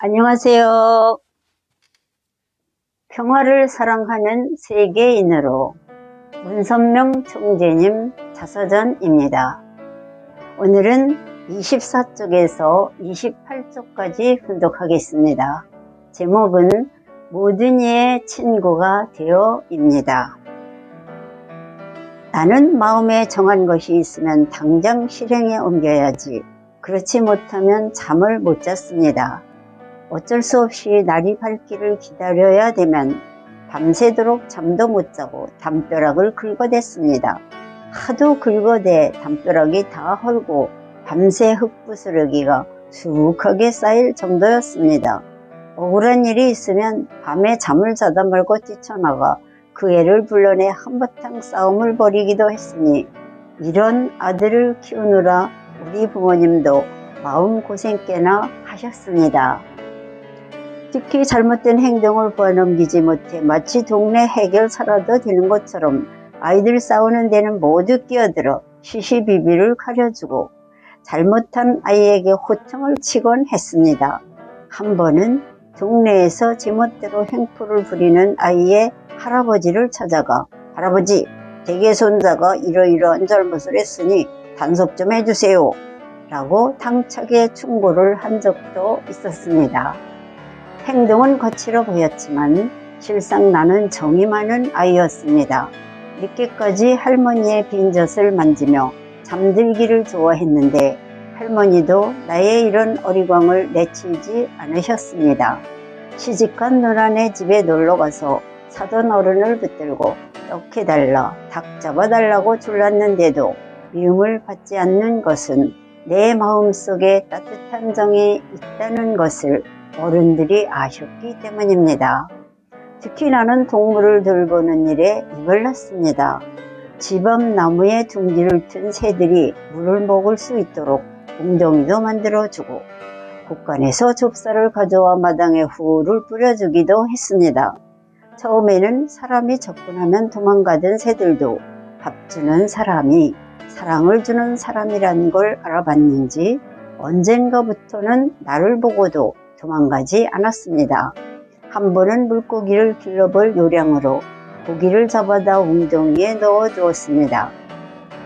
안녕하세요. 평화를 사랑하는 세계인으로 문선명 총재님 자서전입니다. 오늘은 24쪽에서 28쪽까지 분독하겠습니다. 제목은 모든 이의 친구가 되어입니다. 나는 마음에 정한 것이 있으면 당장 실행에 옮겨야지. 그렇지 못하면 잠을 못 잤습니다. 어쩔 수 없이 날이 밝기를 기다려야 되면 밤새도록 잠도 못 자고 담벼락을 긁어댔습니다. 하도 긁어대 담벼락이 다 헐고 밤새 흙부스러기가 수북하게 쌓일 정도였습니다. 억울한 일이 있으면 밤에 잠을 자다 말고 뛰쳐나가 그 애를 불러내 한바탕 싸움을 벌이기도 했으니 이런 아들을 키우느라 우리 부모님도 마음고생 꽤나 하셨습니다. 특히 잘못된 행동을 보아넘기지 못해 마치 동네 해결사라도 되는 것처럼 아이들 싸우는 데는 모두 끼어들어 시시비비를 가려주고 잘못한 아이에게 호통을 치곤 했습니다. 한 번은 동네에서 제멋대로 횡포를 부리는 아이의 할아버지를 찾아가 할아버지, 대개손자가 이러이러한 잘못을 했으니 단속 좀 해주세요 라고 당차게 충고를 한 적도 있었습니다. 행동은 거칠어 보였지만 실상 나는 정이 많은 아이였습니다. 늦게까지 할머니의 빈젖을 만지며 잠들기를 좋아했는데 할머니도 나의 이런 어리광을 내치지 않으셨습니다. 시집간 누나네 집에 놀러가서 사돈 어른을 붙들고 떡 해달라, 닭 잡아달라고 졸랐는데도 미움을 받지 않는 것은 내 마음속에 따뜻한 정이 있다는 것을 어른들이 아셨기 때문입니다. 특히 나는 동물을 돌보는 일에 입을 놨습니다. 집 앞 나무에 둥지를 튼 새들이 물을 먹을 수 있도록 웅덩이도 만들어주고 곳간에서 좁쌀을 가져와 마당에 후를 뿌려주기도 했습니다. 처음에는 사람이 접근하면 도망가던 새들도 밥 주는 사람이 사랑을 주는 사람이란 걸 알아봤는지 언젠가부터는 나를 보고도 도망가지 않았습니다. 한 번은 물고기를 길러볼 요량으로 고기를 잡아다 웅덩이에 넣어주었습니다.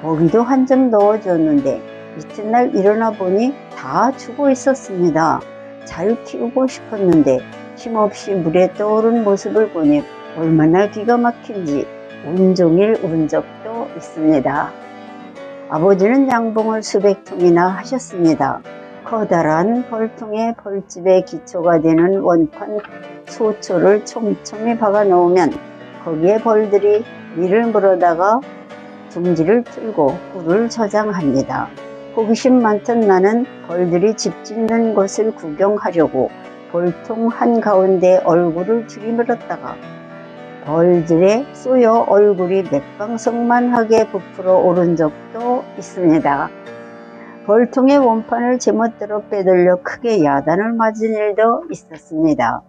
먹이도 한 점 넣어줬는데 이튿날 일어나 보니 다 죽어 있었습니다. 잘 키우고 싶었는데 힘없이 물에 떠오른 모습을 보니 얼마나 기가 막힌지 온종일 울은 적도 있습니다. 아버지는 양봉을 수백 통이나 하셨습니다. 커다란 벌통에 벌집의 기초가 되는 원판 소초를 촘촘히 박아 놓으면 거기에 벌들이 밀을 물어다가 둥지를 뚫고 꿀을 저장합니다. 호기심 많던 나는 벌들이 집 짓는 것을 구경하려고 벌통 한가운데 얼굴을 들이밀었다가 벌들에 쏘여 얼굴이 맥방석만하게 부풀어 오른 적도 있습니다. 벌통의 원판을 제멋대로 빼돌려 크게 야단을 맞은 일도 있었습니다.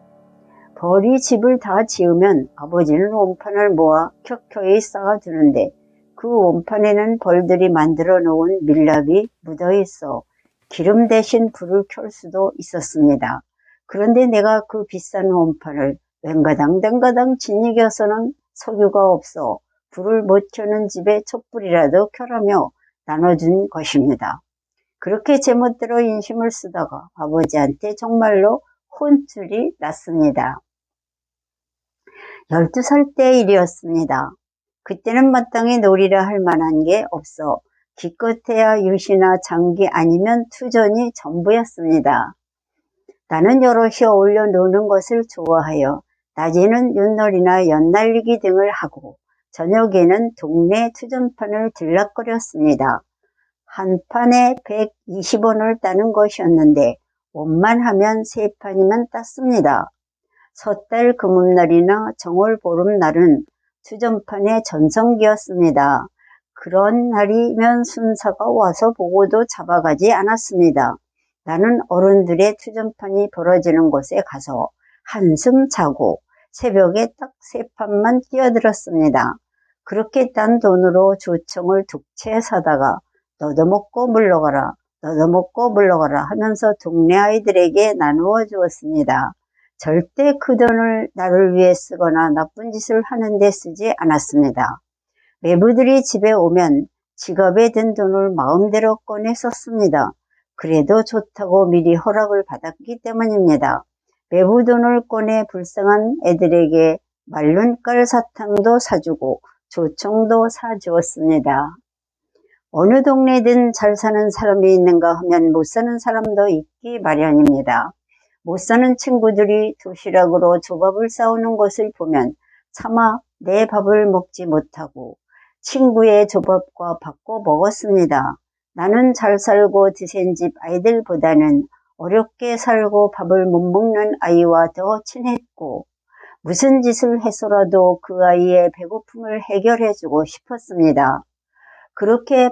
벌이 집을 다 지으면 아버지는 원판을 모아 켜켜이 쌓아두는데 그 원판에는 벌들이 만들어 놓은 밀랍이 묻어 있어 기름 대신 불을 켤 수도 있었습니다. 그런데 내가 그 비싼 원판을 웬가당댕가당 짓이겨서는 석유가 없어 불을 못 켜는 집에 촛불이라도 켜라며 나눠준 것입니다. 그렇게 제멋대로 인심을 쓰다가 아버지한테 정말로 혼쭐이 났습니다. 12살 때 일이었습니다. 그때는 마땅히 놀이라 할 만한 게 없어 기껏해야 유시나 장기 아니면 투전이 전부였습니다. 나는 여럿이 어울려 노는 것을 좋아하여 낮에는 윷놀이나 연날리기 등을 하고 저녁에는 동네 투전판을 들락거렸습니다. 한 판에 120원을 따는 것이었는데 원만 하면 3판이면 땄습니다. 섣달 금음날이나 정월 보름날은 투전판의 전성기였습니다. 그런 날이면 순사가 와서 보고도 잡아가지 않았습니다. 나는 어른들의 투전판이 벌어지는 곳에 가서 한숨 자고 새벽에 딱 3판만 뛰어들었습니다. 그렇게 딴 돈으로 조청을 2채 사다가 너도 먹고 물러가라, 너도 먹고 물러가라 하면서 동네 아이들에게 나누어 주었습니다. 절대 그 돈을 나를 위해 쓰거나 나쁜 짓을 하는 데 쓰지 않았습니다. 매부들이 집에 오면 지갑에 든 돈을 마음대로 꺼내 썼습니다. 그래도 좋다고 미리 허락을 받았기 때문입니다. 매부 돈을 꺼내 불쌍한 애들에게 말른 깔사탕도 사주고 조청도 사주었습니다. 어느 동네든 잘 사는 사람이 있는가 하면 못 사는 사람도 있기 마련입니다. 못 사는 친구들이 도시락으로 조밥을 싸우는 것을 보면 차마 내 밥을 먹지 못하고 친구의 조밥과 바꿔 먹었습니다. 나는 잘 살고 드센 집 아이들보다는 어렵게 살고 밥을 못 먹는 아이와 더 친했고 무슨 짓을 해서라도 그 아이의 배고픔을 해결해주고 싶었습니다. 그게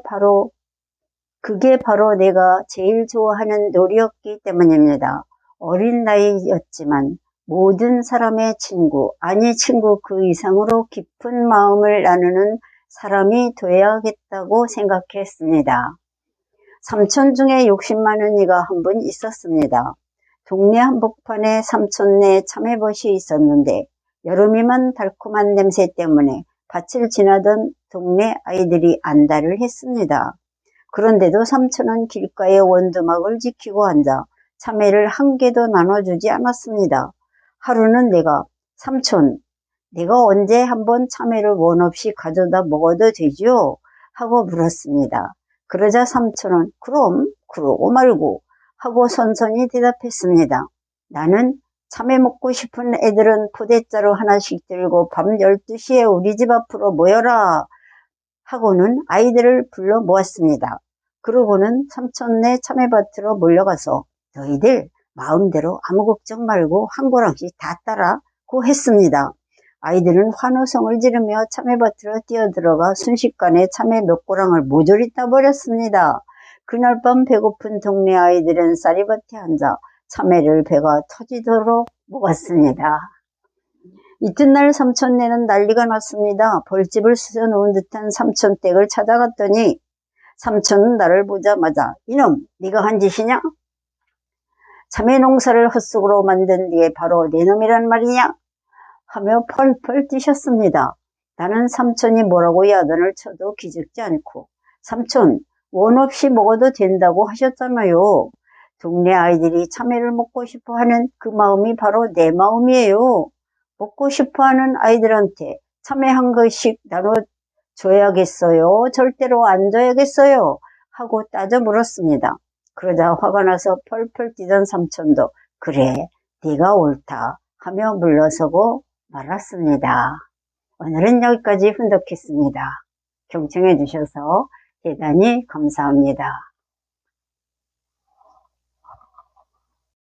바로 내가 제일 좋아하는 놀이였기 때문입니다. 어린 나이였지만 모든 사람의 친구, 아니 친구 그 이상으로 깊은 마음을 나누는 사람이 되어야겠다고 생각했습니다. 삼촌 중에 욕심 많은 이가 한 분 있었습니다. 동네 한복판에 삼촌네 참외밭이 있었는데 여름이면 달콤한 냄새 때문에 밭을 지나던 동네 아이들이 안달을 했습니다. 그런데도 삼촌은 길가에 원두막을 지키고 앉아 참외를 한 개도 나눠주지 않았습니다. 하루는 삼촌, 내가 언제 한번 참외를 원 없이 가져다 먹어도 되죠? 하고 물었습니다. 그러자 삼촌은 그럼 그러고 말고 하고 선선히 대답했습니다. 나는 참외 먹고 싶은 애들은 포대자루 하나씩 들고 밤 12시에 우리 집 앞으로 모여라 하고는 아이들을 불러 모았습니다. 그러고는 삼촌네 참외밭으로 몰려가서 너희들 마음대로 아무 걱정 말고 한 고랑씩 다 따라고 했습니다. 아이들은 환호성을 지르며 참외밭으로 뛰어들어가 순식간에 참외 몇 고랑을 모조리 따버렸습니다. 그날 밤 배고픈 동네 아이들은 쌀이밭에 앉아 참외를 배가 터지도록 먹었습니다. 이튿날 삼촌네는 난리가 났습니다. 벌집을 쑤셔놓은 듯한 삼촌 댁을 찾아갔더니 삼촌은 나를 보자마자 이놈 네가 한 짓이냐? 참외 농사를 헛수고로 만든 게 바로 내 놈이란 말이냐? 하며 펄펄 뛰셨습니다. 나는 삼촌이 뭐라고 야단을 쳐도 기죽지 않고 삼촌 원 없이 먹어도 된다고 하셨잖아요. 동네 아이들이 참외를 먹고 싶어하는 그 마음이 바로 내 마음이에요. 먹고 싶어하는 아이들한테 참외 한 그릇씩 나눠줘야겠어요? 절대로 안 줘야겠어요? 하고 따져 물었습니다. 그러자 화가 나서 펄펄 뛰던 삼촌도 그래 네가 옳다 하며 물러서고 말았습니다. 오늘은 여기까지 훈독했습니다. 경청해 주셔서 대단히 감사합니다.